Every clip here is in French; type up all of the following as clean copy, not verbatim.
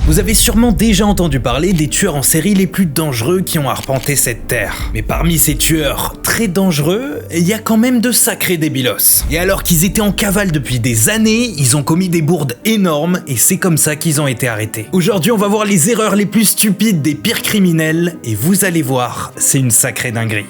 Vous avez sûrement déjà entendu parler des tueurs en série les plus dangereux qui ont arpenté cette terre. Mais parmi ces tueurs très dangereux, il y a quand même de sacrés débilos. Et alors qu'ils étaient en cavale depuis des années, ils ont commis des bourdes énormes et c'est comme ça qu'ils ont été arrêtés. Aujourd'hui, on va voir les erreurs les plus stupides des pires criminels et vous allez voir, c'est une sacrée dinguerie.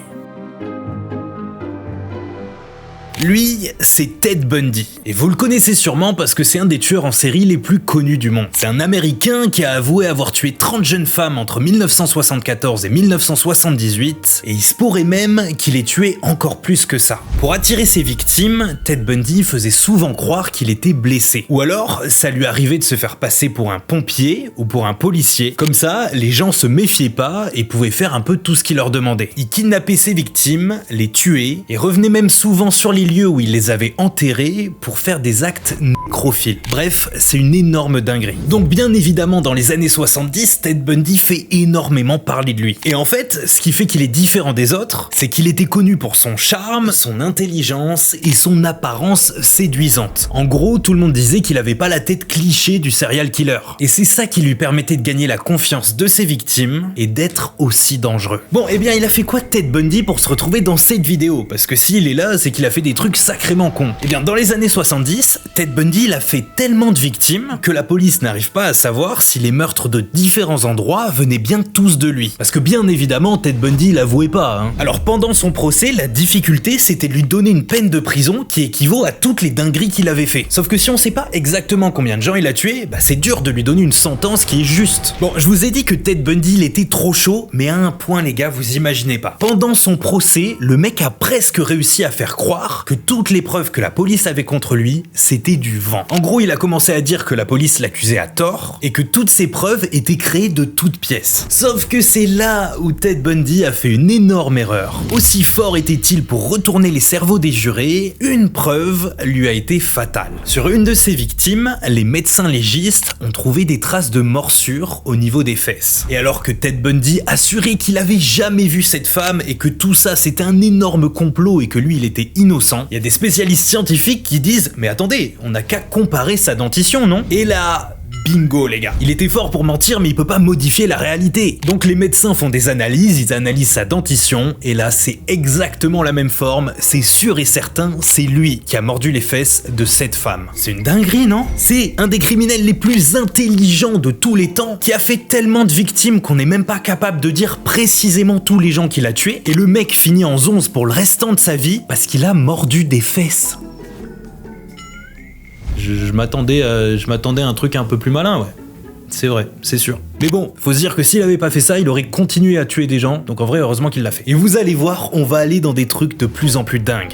Lui, c'est Ted Bundy. Et vous le connaissez sûrement parce que c'est un des tueurs en série les plus connus du monde. C'est un Américain qui a avoué avoir tué 30 jeunes femmes entre 1974 et 1978, et il se pourrait même qu'il ait tué encore plus que ça. Pour attirer ses victimes, Ted Bundy faisait souvent croire qu'il était blessé. Ou alors, ça lui arrivait de se faire passer pour un pompier ou pour un policier. Comme ça, les gens se méfiaient pas et pouvaient faire un peu tout ce qu'il leur demandait. Il kidnappait ses victimes, les tuait, et revenait même souvent sur les lieux où il les avait enterrés pour faire des actes nécrophiles. Bref, c'est une énorme dinguerie. Donc bien évidemment, dans les années 70, Ted Bundy fait énormément parler de lui. Et en fait, ce qui fait qu'il est différent des autres, c'est qu'il était connu pour son charme, son intelligence et son apparence séduisante. En gros, tout le monde disait qu'il avait pas la tête cliché du serial killer. Et c'est ça qui lui permettait de gagner la confiance de ses victimes et d'être aussi dangereux. Bon, eh bien, il a fait quoi Ted Bundy pour se retrouver dans cette vidéo? Parce que s'il est là, c'est qu'il a fait des trucs sacrément cons. Eh bien, dans les années 70, Ted Bundy il a fait tellement de victimes que la police n'arrive pas à savoir si les meurtres de différents endroits venaient bien tous de lui. Parce que bien évidemment, Ted Bundy l'avouait pas. Hein. Alors pendant son procès, la difficulté c'était de lui donner une peine de prison qui équivaut à toutes les dingueries qu'il avait fait. Sauf que si on sait pas exactement combien de gens il a tué, bah c'est dur de lui donner une sentence qui est juste. Bon, je vous ai dit que Ted Bundy il était trop chaud, mais à un point les gars, vous imaginez pas. Pendant son procès, le mec a presque réussi à faire croire que toutes les preuves que la police avait contre lui, c'était du vent. En gros, il a commencé à dire que la police l'accusait à tort et que toutes ces preuves étaient créées de toutes pièces. Sauf que c'est là où Ted Bundy a fait une énorme erreur. Aussi fort était-il pour retourner les cerveaux des jurés, une preuve lui a été fatale. Sur une de ses victimes, les médecins légistes ont trouvé des traces de morsures au niveau des fesses. Et alors que Ted Bundy assurait qu'il avait jamais vu cette femme et que tout ça c'était un énorme complot et que lui il était innocent, il y a des spécialistes scientifiques qui disent « Mais attendez, on n'a qu'à comparer sa dentition, non ?» Et là... bingo les gars. Il était fort pour mentir mais il peut pas modifier la réalité. Donc les médecins font des analyses, ils analysent sa dentition et là c'est exactement la même forme, c'est sûr et certain, c'est lui qui a mordu les fesses de cette femme. C'est une dinguerie non? C'est un des criminels les plus intelligents de tous les temps qui a fait tellement de victimes qu'on n'est même pas capable de dire précisément tous les gens qu'il a tués et le mec finit en zonze pour le restant de sa vie parce qu'il a mordu des fesses. Je m'attendais à un truc un peu plus malin, ouais. C'est vrai, c'est sûr. Mais bon, faut se dire que s'il avait pas fait ça, il aurait continué à tuer des gens, donc en vrai, heureusement qu'il l'a fait. Et vous allez voir, on va aller dans des trucs de plus en plus dingues.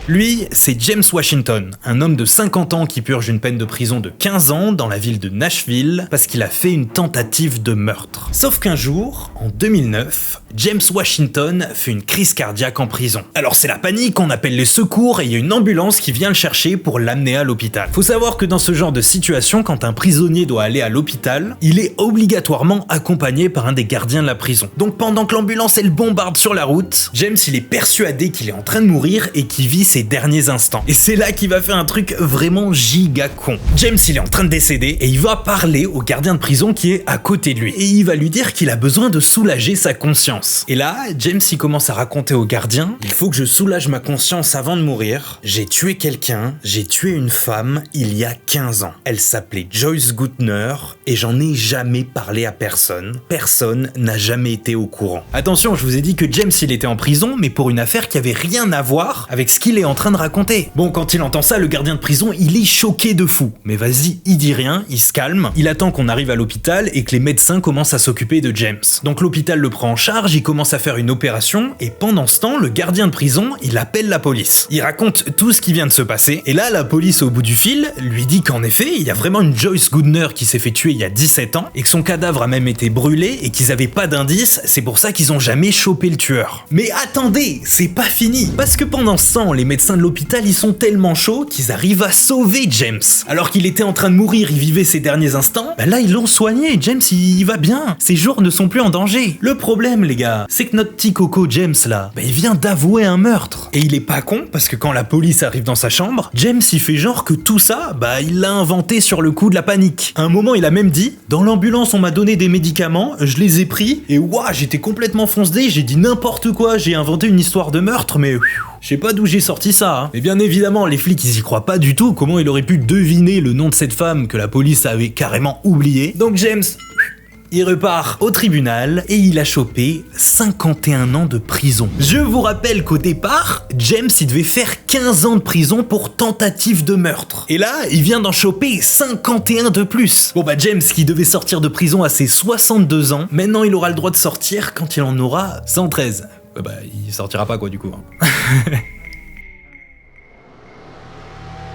Lui, c'est James Washington, un homme de 50 ans qui purge une peine de prison de 15 ans dans la ville de Nashville parce qu'il a fait une tentative de meurtre. Sauf qu'un jour, en 2009, James Washington fait une crise cardiaque en prison. Alors c'est la panique, on appelle les secours et il y a une ambulance qui vient le chercher pour l'amener à l'hôpital. Faut savoir que dans ce genre de situation, quand un prisonnier doit aller à l'hôpital, il est obligatoirement accompagné par un des gardiens de la prison. Donc pendant que l'ambulance elle bombarde sur la route, James il est persuadé qu'il est en train de mourir et qu'il vit ses derniers instants. Et c'est là qu'il va faire un truc vraiment giga con. James il est en train de décéder et il va parler au gardien de prison qui est à côté de lui. Et il va lui dire qu'il a besoin de soulager sa conscience. Et là, James il commence à raconter au gardien: il faut que je soulage ma conscience avant de mourir. J'ai tué quelqu'un, j'ai tué une femme il y a 15 ans. Elle s'appelait Joyce Goodner et j'en ai jamais parlé à personne. Personne n'a jamais été au courant. Attention, je vous ai dit que James il était en prison, mais pour une affaire qui avait rien à voir avec ce qu'il est en train de raconter. Bon, quand il entend ça, le gardien de prison, il est choqué de fou. Mais vas-y, il dit rien, il se calme, il attend qu'on arrive à l'hôpital et que les médecins commencent à s'occuper de James. Donc l'hôpital le prend en charge, il commence à faire une opération et pendant ce temps, le gardien de prison, il appelle la police. Il raconte tout ce qui vient de se passer et là, la police au bout du fil lui dit qu'en effet, il y a vraiment une Joyce Goodner qui s'est fait tuer il y a 17 ans et que son cadavre a même été brûlé et qu'ils avaient pas d'indices, c'est pour ça qu'ils ont jamais chopé le tueur. Mais attendez, c'est pas fini, parce que pendant ce temps, les médecins médecins de l'hôpital, ils sont tellement chauds qu'ils arrivent à sauver James. Alors qu'il était en train de mourir, il vivait ses derniers instants, bah là ils l'ont soigné, James il va bien, ses jours ne sont plus en danger. Le problème les gars, c'est que notre petit coco James là, bah il vient d'avouer un meurtre. Et il est pas con, parce que quand la police arrive dans sa chambre, James il fait genre que tout ça, bah il l'a inventé sur le coup de la panique. À un moment il a même dit, dans l'ambulance on m'a donné des médicaments, je les ai pris, et ouah j'étais complètement foncé, j'ai dit n'importe quoi, j'ai inventé une histoire de meurtre, mais je sais pas d'où j'ai sorti ça, hein. Mais bien évidemment, les flics ils y croient pas du tout, comment il aurait pu deviner le nom de cette femme que la police avait carrément oublié. Donc James, il repart au tribunal et il a chopé 51 ans de prison. Je vous rappelle qu'au départ, James il devait faire 15 ans de prison pour tentative de meurtre. Et là, il vient d'en choper 51 de plus. Bon bah James qui devait sortir de prison à ses 62 ans, maintenant il aura le droit de sortir quand il en aura 113. Bah il sortira pas quoi du coup. Hein.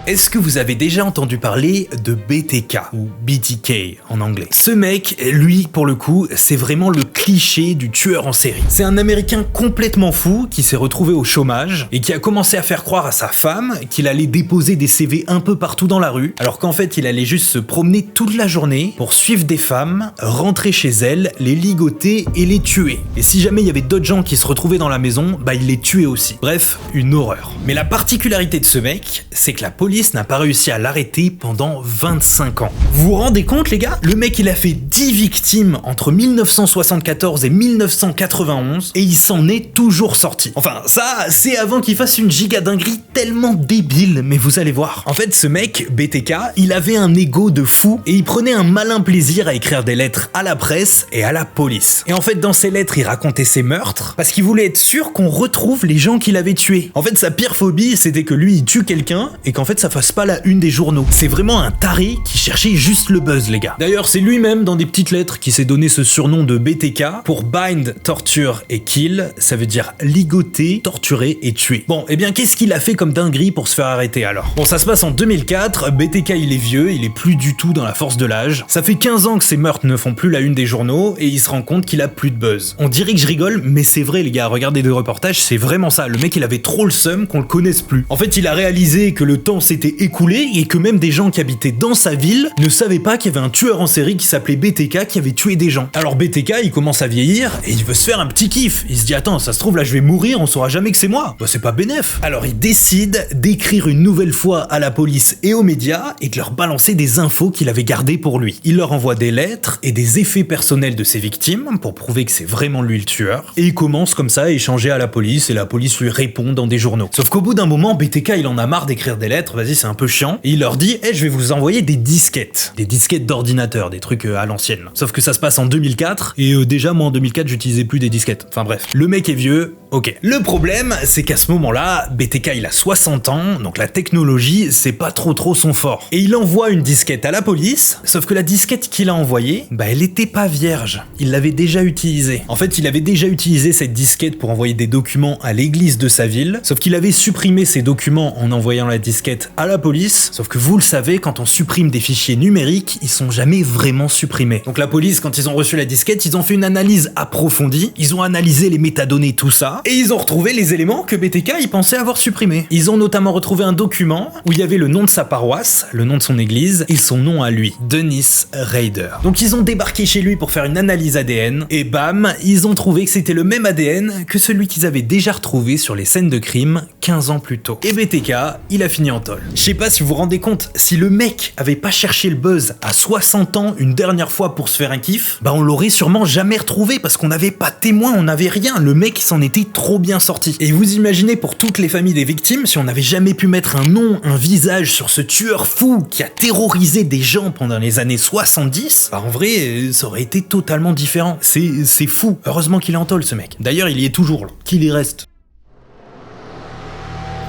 Est-ce que vous avez déjà entendu parler de BTK ou BTK en anglais? Ce mec, lui, pour le coup, c'est vraiment le cliché du tueur en série. C'est un Américain complètement fou qui s'est retrouvé au chômage et qui a commencé à faire croire à sa femme qu'il allait déposer des CV un peu partout dans la rue, alors qu'en fait, il allait juste se promener toute la journée pour suivre des femmes, rentrer chez elles, les ligoter et les tuer. Et si jamais il y avait d'autres gens qui se retrouvaient dans la maison, bah il les tuait aussi. Bref, une horreur. Mais la particularité de ce mec, c'est que la police n'a pas réussi à l'arrêter pendant 25 ans. Vous vous rendez compte les gars? Le mec il a fait 10 victimes entre 1974 et 1991 et il s'en est toujours sorti. Enfin ça c'est avant qu'il fasse une giga dinguerie tellement débile, mais vous allez voir. En fait ce mec, BTK, il avait un ego de fou et il prenait un malin plaisir à écrire des lettres à la presse et à la police. Et en fait dans ces lettres il racontait ses meurtres parce qu'il voulait être sûr qu'on retrouve les gens qu'il avait tués. En fait sa pire phobie c'était que lui il tue quelqu'un et qu'en fait ça fasse pas la une des journaux. C'est vraiment un taré qui cherchait juste le buzz les gars. D'ailleurs c'est lui-même dans des petites lettres qui s'est donné ce surnom de BTK pour bind, torture et kill, ça veut dire ligoter, torturer et tuer. Bon et bien qu'est-ce qu'il a fait comme dinguerie pour se faire arrêter alors? Bon ça se passe en 2004, BTK il est vieux, il est plus du tout dans la force de l'âge, ça fait 15 ans que ses meurtres ne font plus la une des journaux et il se rend compte qu'il a plus de buzz. On dirait que je rigole mais c'est vrai les gars, regardez des reportages, c'est vraiment ça, le mec il avait trop le seum qu'on le connaisse plus. En fait il a réalisé que le temps s'était écoulé et que même des gens qui habitaient dans sa ville ne savaient pas qu'il y avait un tueur en série qui s'appelait BTK qui avait tué des gens. Alors BTK il commence à vieillir et il veut se faire un petit kiff. Il se dit attends ça se trouve là je vais mourir, on saura jamais que c'est moi. Bah c'est pas bénef. Alors il décide d'écrire une nouvelle fois à la police et aux médias et de leur balancer des infos qu'il avait gardées pour lui. Il leur envoie des lettres et des effets personnels de ses victimes pour prouver que c'est vraiment lui le tueur. Et il commence comme ça à échanger à la police et la police lui répond dans des journaux. Sauf qu'au bout d'un moment BTK il en a marre d'écrire des lettres, vas-y c'est un peu chiant. Et il leur dit hey, je vais vous envoyer des disquettes d'ordinateur, des trucs à l'ancienne. Sauf que ça se passe en 2004 et déjà moi en 2004 j'utilisais plus des disquettes. Enfin bref, le mec est vieux, ok. Le problème c'est qu'à ce moment-là, BTK il a 60 ans, donc la technologie c'est pas trop son fort. Et il envoie une disquette à la police, sauf que la disquette qu'il a envoyée, bah elle était pas vierge. Il l'avait déjà utilisée. En fait il avait déjà utilisé cette disquette pour envoyer des documents à l'église de sa ville, sauf qu'il avait supprimé ces documents en envoyant la disquette à la police. Sauf que vous le savez, quand on supprime des fichiers numériques, ils sont jamais vraiment supprimés. Donc la police, quand ils ont reçu la disquette, ils ont fait une analyse approfondie, ils ont analysé les métadonnées, tout ça, et ils ont retrouvé les éléments que BTK il pensait avoir supprimés. Ils ont notamment retrouvé un document où il y avait le nom de sa paroisse, le nom de son église, et son nom à lui, Dennis Rader. Donc ils ont débarqué chez lui pour faire une analyse ADN, et bam, ils ont trouvé que c'était le même ADN que celui qu'ils avaient déjà retrouvé sur les scènes de crime 15 ans plus tôt. Et BTK, il a fini en tôle. Je sais pas si vous vous rendez compte, si le mec avait pas cherché le buzz à 60 ans une dernière fois pour se faire un kiff, bah on l'aurait sûrement jamais retrouvé parce qu'on n'avait pas de témoin, on n'avait rien, le mec s'en était trop bien sorti. Et vous imaginez pour toutes les familles des victimes, si on n'avait jamais pu mettre un nom, un visage sur ce tueur fou qui a terrorisé des gens pendant les années 70, bah en vrai, ça aurait été totalement différent. C'est fou. Heureusement qu'il est en tôle ce mec. D'ailleurs, il y est toujours là. Qu'il y reste.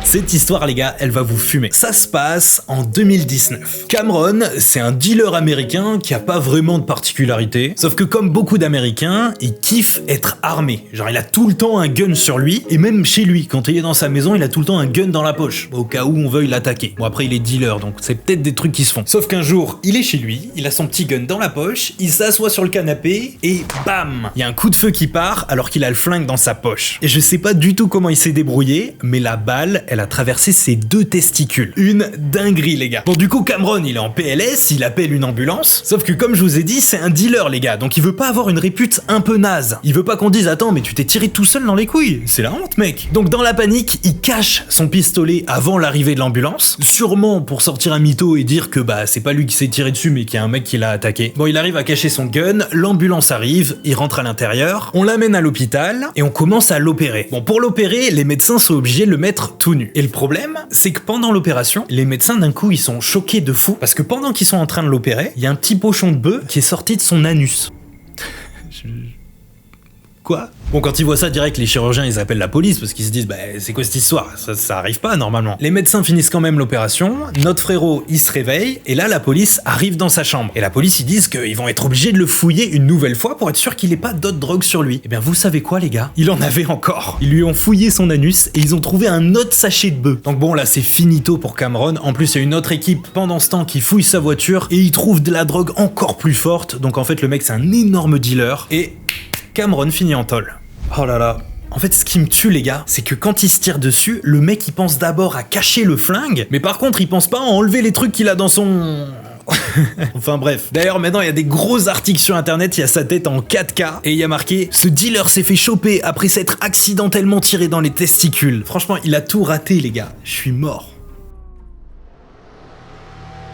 Cette histoire les gars, elle va vous fumer. Ça se passe en 2019. Cameron, c'est un dealer américain qui a pas vraiment de particularité, sauf que comme beaucoup d'américains, il kiffe être armé. Genre il a tout le temps un gun sur lui, et même chez lui, quand il est dans sa maison, il a tout le temps un gun dans la poche, au cas où on veuille l'attaquer. Bon après il est dealer, donc c'est peut-être des trucs qui se font. Sauf qu'un jour, il est chez lui, il a son petit gun dans la poche, il s'assoit sur le canapé, et bam, il y a un coup de feu qui part alors qu'il a le flingue dans sa poche. Et je sais pas du tout comment il s'est débrouillé, mais la balle, elle a traversé ses 2 testicules. Une dinguerie, les gars. Bon, du coup, Cameron, il est en PLS, il appelle une ambulance. Sauf que, comme je vous ai dit, c'est un dealer, les gars. Donc, il veut pas avoir une répute un peu naze. Il veut pas qu'on dise, attends, mais tu t'es tiré tout seul dans les couilles. C'est la honte, mec. Donc, dans la panique, il cache son pistolet avant l'arrivée de l'ambulance. Sûrement pour sortir un mytho et dire que, bah, c'est pas lui qui s'est tiré dessus, mais qu'il y a un mec qui l'a attaqué. Bon, il arrive à cacher son gun, l'ambulance arrive, il rentre à l'intérieur, on l'amène à l'hôpital et on commence à l'opérer. Bon, pour l'opérer, les médecins sont obligés de le mettre tout nu. Et le problème, c'est que pendant l'opération, les médecins d'un coup, ils sont choqués de fou parce que pendant qu'ils sont en train de l'opérer, il y a un petit pochon de bœuf qui est sorti de son anus. Quoi ? Bon, quand ils voient ça direct, les chirurgiens, ils appellent la police parce qu'ils se disent, bah, c'est quoi cette histoire ? Ça arrive pas, normalement. Les médecins finissent quand même l'opération, notre frérot, il se réveille, et là, la police arrive dans sa chambre. Et la police, ils disent qu'ils vont être obligés de le fouiller une nouvelle fois pour être sûr qu'il ait pas d'autres drogues sur lui. Eh bien, vous savez quoi, les gars ? Il en avait encore. Ils lui ont fouillé son anus et ils ont trouvé un autre sachet de bœuf. Donc bon, là, c'est finito pour Cameron. En plus, il y a une autre équipe pendant ce temps qui fouille sa voiture et ils trouvent de la drogue encore plus forte. Donc en fait, le mec, c'est un énorme dealer. Et Cameron finit en tôle. Oh là là. En fait, ce qui me tue, les gars, c'est que quand il se tire dessus, le mec, il pense d'abord à cacher le flingue, mais par contre, il pense pas à enlever les trucs qu'il a dans son... Enfin bref. D'ailleurs, maintenant, il y a des gros articles sur internet, il y a sa tête en 4K, et il y a marqué « Ce dealer s'est fait choper après s'être accidentellement tiré dans les testicules. » Franchement, il a tout raté, les gars. Je suis mort.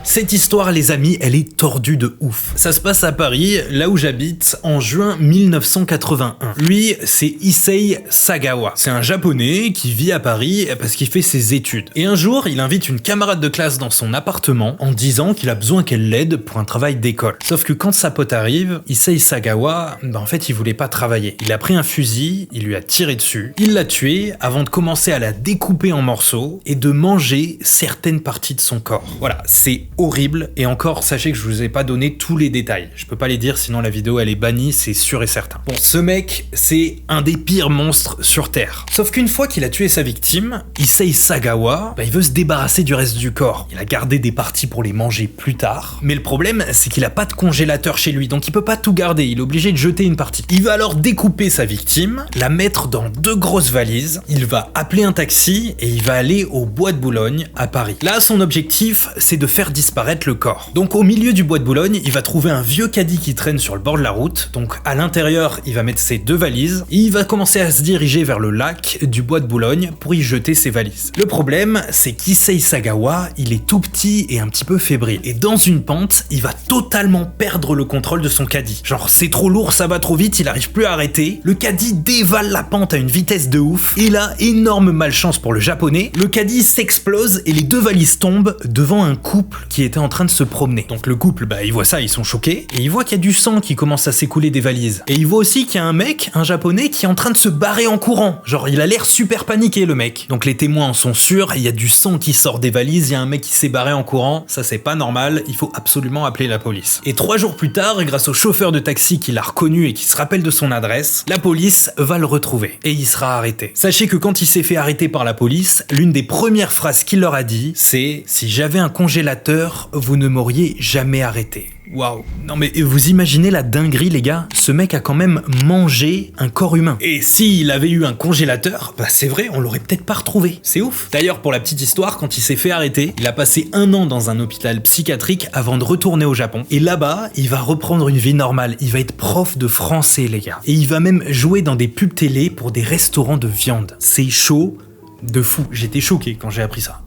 Cette histoire, les amis, elle est tordue de ouf. Ça se passe à Paris, là où j'habite, en juin 1981. Lui, c'est Issei Sagawa. C'est un japonais qui vit à Paris parce qu'il fait ses études. Et un jour, il invite une camarade de classe dans son appartement en disant qu'il a besoin qu'elle l'aide pour un travail d'école. Sauf que quand sa pote arrive, Issei Sagawa, en fait, il voulait pas travailler. Il a pris un fusil, il lui a tiré dessus, il l'a tuée avant de commencer à la découper en morceaux et de manger certaines parties de son corps. Voilà, c'est horrible, et encore, sachez que je vous ai pas donné tous les détails. Je peux pas les dire, sinon la vidéo elle est bannie, c'est sûr et certain. Bon, ce mec, c'est un des pires monstres sur Terre. Sauf qu'une fois qu'il a tué sa victime, Issei Sagawa, il veut se débarrasser du reste du corps. Il a gardé des parties pour les manger plus tard, mais le problème, c'est qu'il a pas de congélateur chez lui, donc il peut pas tout garder, il est obligé de jeter une partie. Il va alors découper sa victime, la mettre dans 2 grosses valises, il va appeler un taxi, et il va aller au Bois de Boulogne, à Paris. Là, son objectif, c'est de faire disparaître le corps. Donc au milieu du Bois de Boulogne, il va trouver un vieux caddie qui traîne sur le bord de la route, donc à l'intérieur, il va mettre ses 2 valises, et il va commencer à se diriger vers le lac du Bois de Boulogne pour y jeter ses valises. Le problème, c'est qu'Issei Sagawa, il est tout petit et un petit peu fébrile, et dans une pente, il va totalement perdre le contrôle de son caddie. Genre, c'est trop lourd, ça va trop vite, il arrive plus à arrêter, le caddie dévale la pente à une vitesse de ouf, et là, énorme malchance pour le japonais, le caddie s'explose et les 2 valises tombent devant un couple qui était en train de se promener. Donc le couple, il voit ça, ils sont choqués, et ils voient qu'il y a du sang qui commence à s'écouler des valises. Et ils voient aussi qu'il y a un mec, un japonais, qui est en train de se barrer en courant. Genre, il a l'air super paniqué, le mec. Donc les témoins en sont sûrs, il y a du sang qui sort des valises, il y a un mec qui s'est barré en courant, ça c'est pas normal, il faut absolument appeler la police. Et 3 jours plus tard, grâce au chauffeur de taxi qui l'a reconnu et qui se rappelle de son adresse, la police va le retrouver, et il sera arrêté. Sachez que quand il s'est fait arrêter par la police, l'une des premières phrases qu'il leur a dit, c'est « Si j'avais un congélateur, vous ne m'auriez jamais arrêté ». Waouh. Non mais vous imaginez la dinguerie, les gars? Ce mec a quand même mangé un corps humain. Et s'il avait eu un congélateur, c'est vrai, on l'aurait peut-être pas retrouvé. C'est ouf. D'ailleurs, pour la petite histoire, quand il s'est fait arrêter, il a passé 1 an dans un hôpital psychiatrique avant de retourner au Japon. Et là-bas, il va reprendre une vie normale. Il va être prof de français, les gars. Et il va même jouer dans des pubs télé pour des restaurants de viande. C'est chaud de fou. J'étais choqué quand j'ai appris ça.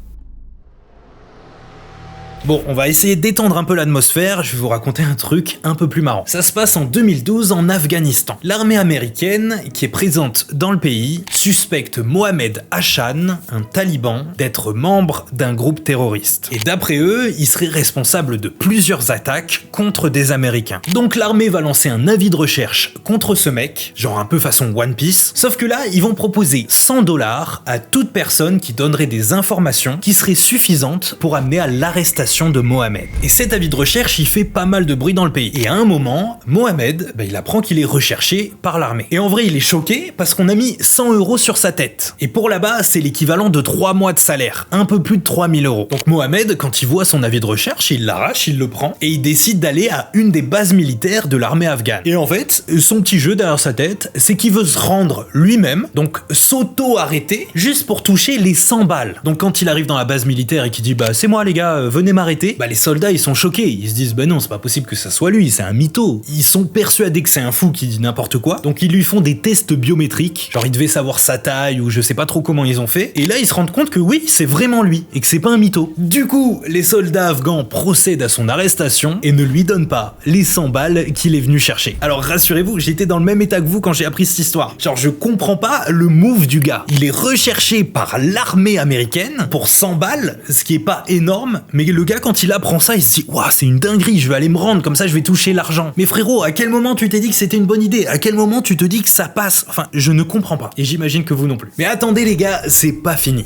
Bon, on va essayer d'étendre un peu l'atmosphère, je vais vous raconter un truc un peu plus marrant. Ça se passe en 2012 en Afghanistan. L'armée américaine, qui est présente dans le pays, suspecte Mohamed Hassan, un taliban, d'être membre d'un groupe terroriste. Et d'après eux, il serait responsable de plusieurs attaques contre des Américains. Donc l'armée va lancer un avis de recherche contre ce mec, genre un peu façon One Piece, sauf que là, ils vont proposer 100 $ à toute personne qui donnerait des informations qui seraient suffisantes pour amener à l'arrestation l'arrestation de Mohamed. Et cet avis de recherche, il fait pas mal de bruit dans le pays. Et à un moment, Mohamed, il apprend qu'il est recherché par l'armée. Et en vrai, il est choqué parce qu'on a mis 100 € sur sa tête. Et pour là-bas, c'est l'équivalent de 3 mois de salaire, un peu plus de 3000 €. Donc Mohamed, quand il voit son avis de recherche, il l'arrache, il le prend, et il décide d'aller à une des bases militaires de l'armée afghane. Et en fait, son petit jeu derrière sa tête, c'est qu'il veut se rendre lui-même, donc s'auto-arrêter, juste pour toucher les 100 balles. Donc quand il arrive dans la base militaire et qu'il dit c'est moi les gars, venez m'arrêter, les soldats ils sont choqués, ils se disent non, c'est pas possible que ça soit lui, c'est un mytho. Ils sont persuadés que c'est un fou qui dit n'importe quoi, donc ils lui font des tests biométriques, genre il devait savoir sa taille ou je sais pas trop comment ils ont fait, et là ils se rendent compte que oui, c'est vraiment lui, et que c'est pas un mytho. Du coup, les soldats afghans procèdent à son arrestation et ne lui donnent pas les 100 balles qu'il est venu chercher. Alors rassurez-vous, j'étais dans le même état que vous quand j'ai appris cette histoire. Genre je comprends pas le move du gars. Il est recherché par l'armée américaine pour 100 balles, ce qui est pas énorme, mais le gars quand il apprend ça, il se dit waouh, c'est une dinguerie, je vais aller me rendre, comme ça je vais toucher l'argent. Mais frérot, à quel moment tu t'es dit que c'était une bonne idée? À quel moment tu te dis que ça passe? Enfin, je ne comprends pas. Et j'imagine que vous non plus. Mais attendez les gars, c'est pas fini.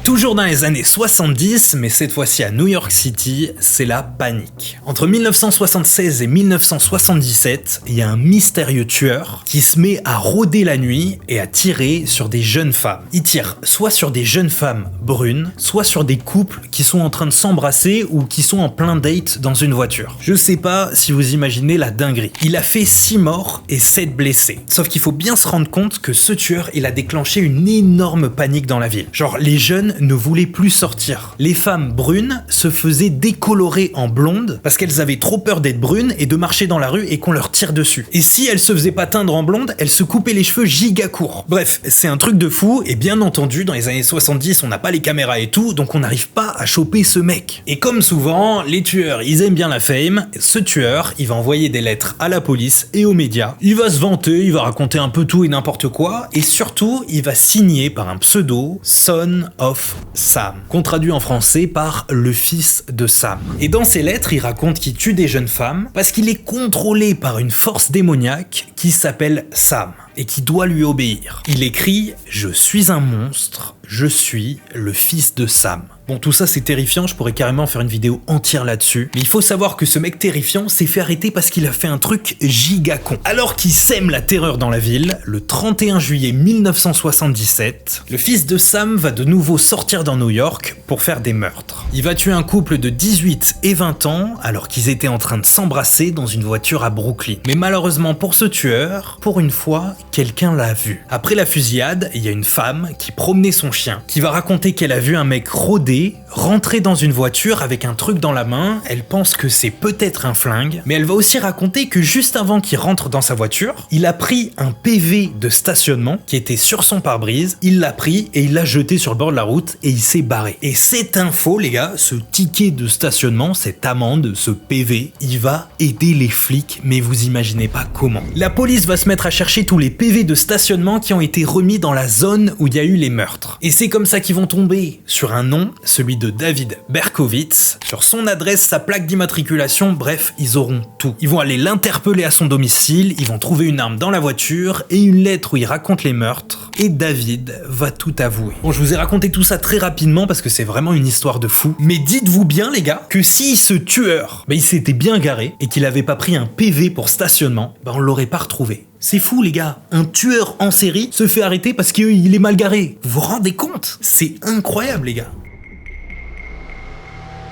Toujours dans les années 70, mais cette fois-ci à New York City, c'est la panique. Entre 1976 et 1977, il y a un mystérieux tueur qui se met à rôder la nuit et à tirer sur des jeunes femmes. Il tire soit sur des jeunes femmes brunes, soit sur des couples qui sont en train de s'embrasser ou qui sont en plein date dans une voiture. Je sais pas si vous imaginez la dinguerie. Il a fait 6 morts et 7 blessés. Sauf qu'il faut bien se rendre compte que ce tueur, il a déclenché une énorme panique dans la ville. Genre, les jeunes ne voulaient plus sortir. Les femmes brunes se faisaient décolorer en blondes parce qu'elles avaient trop peur d'être brunes et de marcher dans la rue et qu'on leur tire dessus. Et si elles se faisaient pas teindre en blonde, elles se coupaient les cheveux giga courts. Bref, c'est un truc de fou et bien entendu, dans les années 70, on n'a pas les caméras et tout, donc on n'arrive pas à choper ce mec. Et comme souvent, les tueurs, ils aiment bien la fame. Ce tueur, il va envoyer des lettres à la police et aux médias. Il va se vanter, il va raconter un peu tout et n'importe quoi, et surtout, il va signer par un pseudo Son of Sam, qu'on traduit en français par le fils de Sam. Et dans ses lettres, il raconte qu'il tue des jeunes femmes parce qu'il est contrôlé par une force démoniaque qui s'appelle Sam et qui doit lui obéir. Il écrit « Je suis un monstre, je suis le fils de Sam ». Bon, tout ça c'est terrifiant, je pourrais carrément faire une vidéo entière là-dessus. Mais il faut savoir que ce mec terrifiant s'est fait arrêter parce qu'il a fait un truc giga con. Alors qu'il sème la terreur dans la ville, le 31 juillet 1977, le fils de Sam va de nouveau sortir dans New York pour faire des meurtres. Il va tuer un couple de 18 et 20 ans alors qu'ils étaient en train de s'embrasser dans une voiture à Brooklyn. Mais malheureusement pour ce tueur, pour une fois, quelqu'un l'a vu. Après la fusillade, il y a une femme qui promenait son chien, qui va raconter qu'elle a vu un mec rôder, rentrer dans une voiture avec un truc dans la main. Elle pense que c'est peut-être un flingue, mais elle va aussi raconter que juste avant qu'il rentre dans sa voiture, il a pris un PV de stationnement qui était sur son pare-brise, il l'a pris et il l'a jeté sur le bord de la route et il s'est barré. Et cette info, les gars, ce ticket de stationnement, cette amende, ce PV, il va aider les flics, mais vous imaginez pas comment. La police va se mettre à chercher tous les PV de stationnement qui ont été remis dans la zone où il y a eu les meurtres. Et c'est comme ça qu'ils vont tomber sur un nom, celui de David Berkowitz, sur son adresse, sa plaque d'immatriculation, bref, ils auront tout. Ils vont aller l'interpeller à son domicile, ils vont trouver une arme dans la voiture et une lettre où il raconte les meurtres, et David va tout avouer. Bon, je vous ai raconté tout ça très rapidement parce que c'est vraiment une histoire de fou, mais dites-vous bien les gars, que si ce tueur, il s'était bien garé et qu'il avait pas pris un PV pour stationnement, on l'aurait pas retrouvé. C'est fou les gars, un tueur en série se fait arrêter parce qu'il est mal garé. Vous vous rendez compte? C'est incroyable les gars.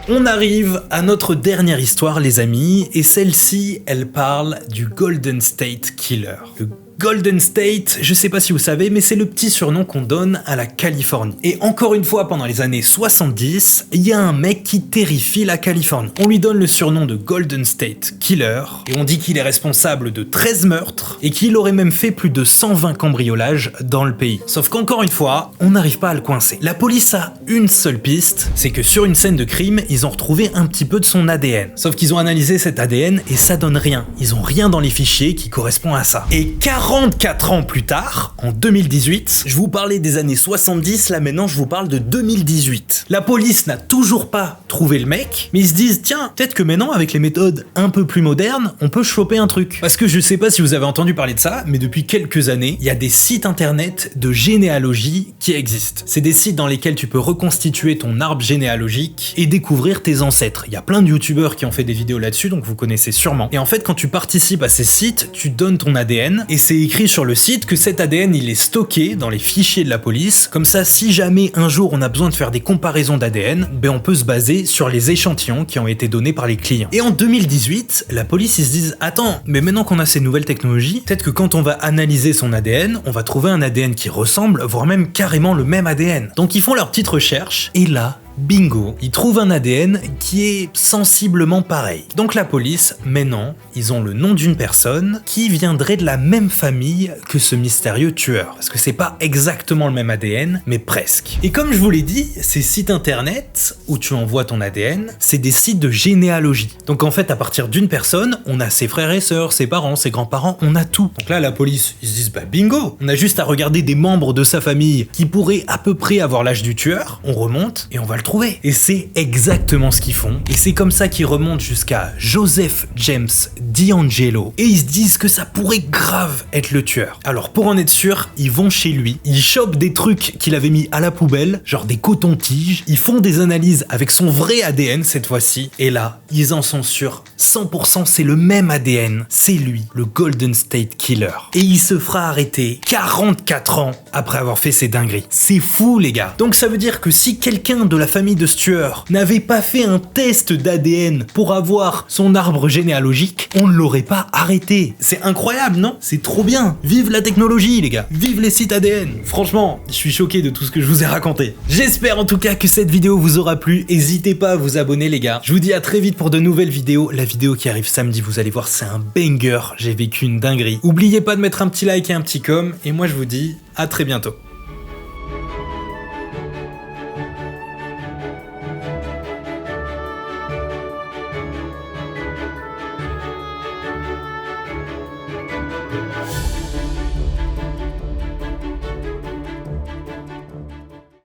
On arrive à notre dernière histoire les amis, et celle-ci, elle parle du Golden State Killer. Le Golden State, je sais pas si vous savez, mais c'est le petit surnom qu'on donne à la Californie. Et encore une fois, pendant les années 70, il y a un mec qui terrifie la Californie. On lui donne le surnom de Golden State Killer, et on dit qu'il est responsable de 13 meurtres, et qu'il aurait même fait plus de 120 cambriolages dans le pays. Sauf qu'encore une fois, on n'arrive pas à le coincer. La police a une seule piste, c'est que sur une scène de crime, ils ont retrouvé un petit peu de son ADN. Sauf qu'ils ont analysé cet ADN, et ça donne rien. Ils ont rien dans les fichiers qui correspond à ça. Et 44 ans plus tard, en 2018, je vous parlais des années 70, là maintenant je vous parle de 2018. La police n'a toujours pas trouvé le mec, mais ils se disent tiens, peut-être que maintenant avec les méthodes un peu plus modernes, on peut choper un truc. Parce que je sais pas si vous avez entendu parler de ça, mais depuis quelques années, il y a des sites internet de généalogie qui existent. C'est des sites dans lesquels tu peux reconstituer ton arbre généalogique et découvrir tes ancêtres. Il y a plein de youtubeurs qui ont fait des vidéos là-dessus, donc vous connaissez sûrement. Et en fait, quand tu participes à ces sites, tu donnes ton ADN, et c'est écrit sur le site que cet ADN, il est stocké dans les fichiers de la police. Comme ça, si jamais un jour on a besoin de faire des comparaisons d'ADN, ben on peut se baser sur les échantillons qui ont été donnés par les clients. Et en 2018, la police, ils se disent attends, mais maintenant qu'on a ces nouvelles technologies, peut-être que quand on va analyser son ADN, on va trouver un ADN qui ressemble, voire même carrément le même ADN. Donc ils font leur petite recherche, et là, bingo, ils trouvent un ADN qui est sensiblement pareil. Donc la police, maintenant, ils ont le nom d'une personne qui viendrait de la même famille que ce mystérieux tueur. Parce que c'est pas exactement le même ADN, mais presque. Et comme je vous l'ai dit, ces sites internet où tu envoies ton ADN, c'est des sites de généalogie. Donc en fait, à partir d'une personne, on a ses frères et sœurs, ses parents, ses grands-parents, on a tout. Donc là, la police, ils se disent bah bingo, on a juste à regarder des membres de sa famille qui pourraient à peu près avoir l'âge du tueur, on remonte et on va le trouver. Et c'est exactement ce qu'ils font. Et c'est comme ça qu'ils remontent jusqu'à Joseph James DeAngelo. Et ils se disent que ça pourrait grave être le tueur. Alors pour en être sûr, ils vont chez lui, ils chopent des trucs qu'il avait mis à la poubelle, genre des cotons-tiges, ils font des analyses avec son vrai ADN cette fois-ci. Et là, ils en sont sûrs, 100% c'est le même ADN. C'est lui, le Golden State Killer. Et il se fera arrêter 44 ans après avoir fait ses dingueries. C'est fou les gars. Donc ça veut dire que si quelqu'un de la famille de ce tueur n'avait pas fait un test d'ADN pour avoir son arbre généalogique, on ne l'aurait pas arrêté. C'est incroyable, non? C'est trop bien. Vive la technologie, les gars. Vive les sites ADN. Franchement, je suis choqué de tout ce que je vous ai raconté. J'espère en tout cas que cette vidéo vous aura plu. N'hésitez pas à vous abonner, les gars. Je vous dis à très vite pour de nouvelles vidéos. La vidéo qui arrive samedi, vous allez voir, c'est un banger. J'ai vécu une dinguerie. N'oubliez pas de mettre un petit like et un petit com. Et moi, je vous dis à très bientôt.